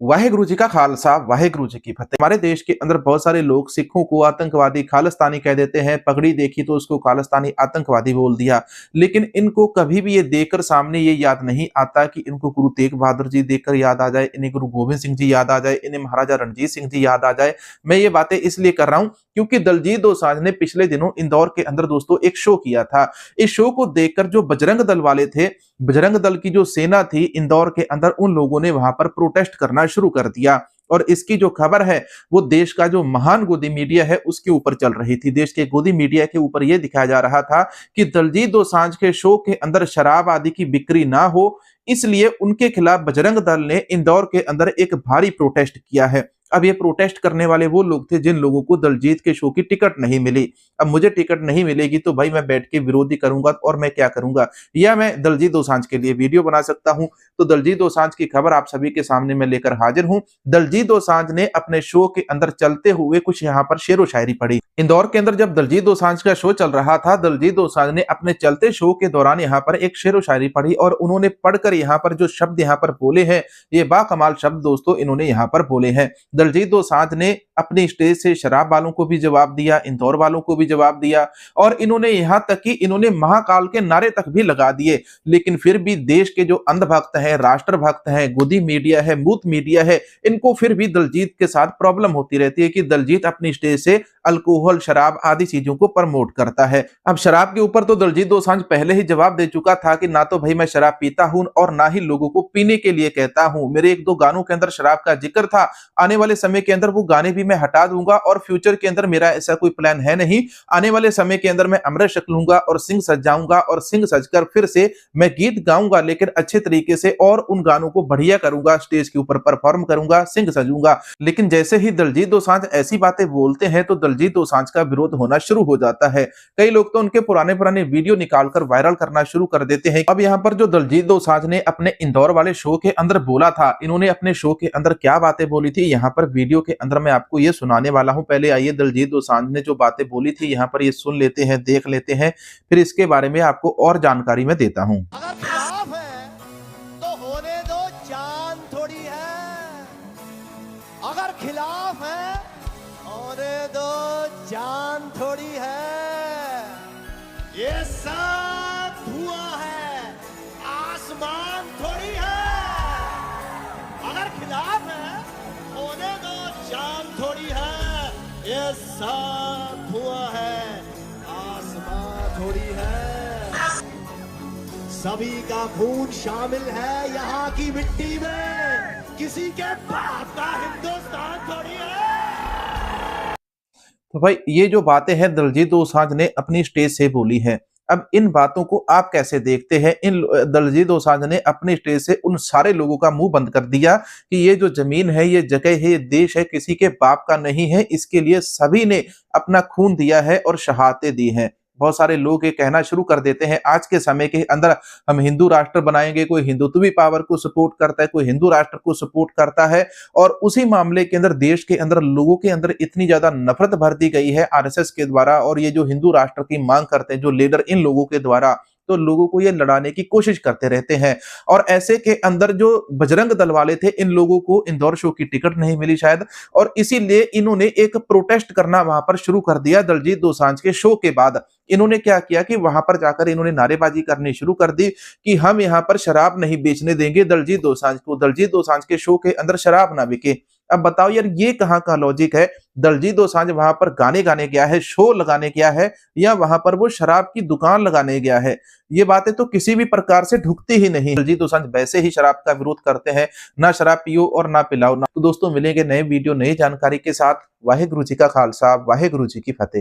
वाहेगुरु जी का खालसा वाहेगुरु जी की फतेह। हमारे देश के अंदर बहुत सारे लोग सिखों को आतंकवादी खालिस्तानी कह देते हैं। पगड़ी देखी तो उसको खालिस्तानी आतंकवादी बोल दिया। लेकिन इनको कभी भी ये देखकर सामने ये याद नहीं आता कि इनको गुरु तेग बहादुर जी देखकर याद आ जाए, इन्हें गुरु गोविंद सिंह जी याद आ जाए, इन्हें महाराजा रणजीत सिंह जी याद आ जाए। मैं ये बातें इसलिए कर रहा हूं क्योंकि दलजीत दोसांझ ने पिछले दिनों इंदौर के अंदर दोस्तों एक शो किया था। इस शो को देखकर जो बजरंग दल वाले थे, बजरंग दल की जो सेना थी इंदौर के अंदर, उन लोगों ने वहां पर प्रोटेस्ट करना शुरू कर दिया। और इसकी जो खबर है वो देश का जो महान गोदी मीडिया है उसके ऊपर चल रही थी। देश के गोदी मीडिया के ऊपर यह दिखाया जा रहा था कि दलजीत दोसांझ के शो के अंदर शराब आदि की बिक्री ना हो, इसलिए उनके खिलाफ बजरंग दल ने इंदौर के अंदर एक भारी प्रोटेस्ट किया है। अब ये प्रोटेस्ट करने वाले वो लोग थे जिन लोगों को दलजीत के शो की टिकट नहीं मिली। अब मुझे टिकट नहीं मिलेगी तो भाई मैं बैठ के विरोधी करूंगा और मैं क्या करूंगा, या मैं दलजीत दोसांझ के लिए वीडियो बना सकता हूं। तो दलजीत दोसांझ की खबर आप सभी के सामने मैं लेकर हाजिर हूं। दलजीत दोसांझ ने अपने शो के अंदर चलते हुए कुछ यहाँ पर शेरो शायरी पढ़ी। इंदौर के अंदर जब दलजीत दोसांझ का शो चल रहा था, दलजीत दोसांझ ने अपने चलते शो के दौरान यहाँ पर एक शेरो शायरी पढ़ी और उन्होंने पढ़कर यहाँ पर जो शब्द यहाँ पर बोले हैं, ये बाकमाल शब्द दोस्तों इन्होंने यहाँ पर बोले हैं। दलजीत दोसांझ ने अपनी स्टेज से शराब वालों को भी जवाब दिया, इंदौर वालों को भी जवाब दिया, और इन्होंने यहां तक कि इन्होंने महाकाल के नारे तक भी लगा दिए। लेकिन फिर भी देश के जो अंधभक्त हैं, राष्ट्रभक्त हैं, गोदी मीडिया है, मूत मीडिया है, इनको फिर भी दलजीत के साथ प्रॉब्लम होती रहती है कि दलजीत अपनी स्टेज से अल्कोहल, शराब आदि चीजों को प्रमोट करता है। अब शराब के ऊपर तो दलजीत दोसांझ पहले ही जवाब दे चुका था कि ना तो भाई मैं शराब पीता हूं और ना ही लोगों को पीने के लिए कहता हूं। मेरे एक दो गानों के अंदर शराब का जिक्र था, आने वाले समय के अंदर वो गाने भी मैं हटा दूंगा और फ्यूचर के अंदर मेरा ऐसा कोई प्लान है नहीं। आने वाले समय के अंदर मैं अमृत छक लूंगा और सिंह सज जाऊंगा और सिंह सजकर फिर से मैं गीत गाऊंगा, लेकिन अच्छे तरीके से, और उन गानों को बढ़िया करूंगा, स्टेज के ऊपर परफॉर्म करूंगा, सिंह सजूंगा। लेकिन जैसे ही दलजीत दोसांझ ऐसी बातें बोलते हैं तो दलजीत दोसांझ का विरोध होना शुरू हो जाता है। कई लोग तो उनके पुराने पुराने वीडियो निकालकर वायरल करना शुरू कर देते हैं। अब यहाँ पर जो दलजीत दोसांझ ने अपने इंदौर वाले शो के अंदर बोला था, इन्होंने अपने शो के अंदर क्या बातें बोली थी, यहाँ पर वीडियो के अंदर मैं आपको ये सुनाने वाला हूं। पहले आइए दलजीत दोसांझ ने जो बातें बोली थी यहाँ पर ये सुन लेते हैं, देख लेते हैं, फिर इसके बारे में आपको और जानकारी मैं देता हूं। अगर खिलाफ है तो होने दो, जान थोड़ी है। अगर खिलाफ है होने दो, जान थोड़ी है। ये सब धुआं है, आसमान थोड़ी है। अगर खिलाफ है होने दो, जान थोड़ी है। ये सब धुआं है, आसमान थोड़ी है। सभी का खून शामिल है यहाँ की मिट्टी में, किसी के बाप का हिंदुस्तान थोड़ी है। तो भाई ये जो बातें हैं दलजीत दोसांझ ने अपनी स्टेज से बोली हैं। अब इन बातों को आप कैसे देखते हैं? इन दलजीत दोसांझ ने अपने स्टेज से उन सारे लोगों का मुंह बंद कर दिया कि ये जो जमीन है, ये जगह है, ये देश है, किसी के बाप का नहीं है। इसके लिए सभी ने अपना खून दिया है और शहादतें दी हैं। बहुत सारे लोग ये कहना शुरू कर देते हैं आज के समय के अंदर हम हिंदू राष्ट्र बनाएंगे, कोई हिंदुत्वी पावर को सपोर्ट करता है, कोई हिंदू राष्ट्र को सपोर्ट करता है, और उसी मामले के अंदर देश के अंदर लोगों के अंदर इतनी ज्यादा नफरत भर दी गई है आरएसएस के द्वारा, और ये जो हिंदू राष्ट्र की मांग करते हैं जो लीडर इन लोगों के द्वारा, तो लोगों को ये लड़ाने की कोशिश करते रहते हैं। और ऐसे के अंदर जो बजरंग दल वाले थे, इन लोगों को इंदौर शो की टिकट नहीं मिली शायद, और इसीलिए इन्होंने एक प्रोटेस्ट करना वहां पर शुरू कर दिया। दलजीत दोसांझ के शो के बाद इन्होंने क्या किया कि वहां पर जाकर इन्होंने नारेबाजी करनी शुरू कर दी कि हम यहाँ पर शराब नहीं बेचने देंगे दलजीत दोसांझ को, दलजीत दोसांझ के शो के अंदर शराब ना बिके। अब बताओ यार, ये कहाँ का लॉजिक है? दलजीत दोसांझ वहां पर गाने गाने गया है, शो लगाने गया है, या वहां पर वो शराब की दुकान लगाने गया है? ये बातें तो किसी भी प्रकार से ढुकती ही नहीं। दलजीत दोसांझ वैसे ही शराब का विरोध करते हैं, ना शराब पियो और ना पिलाओ ना। तो दोस्तों मिलेंगे नए वीडियो, नई जानकारी के साथ। वाहेगुरु जी का खालसा, वाहेगुरु जी की फतेह।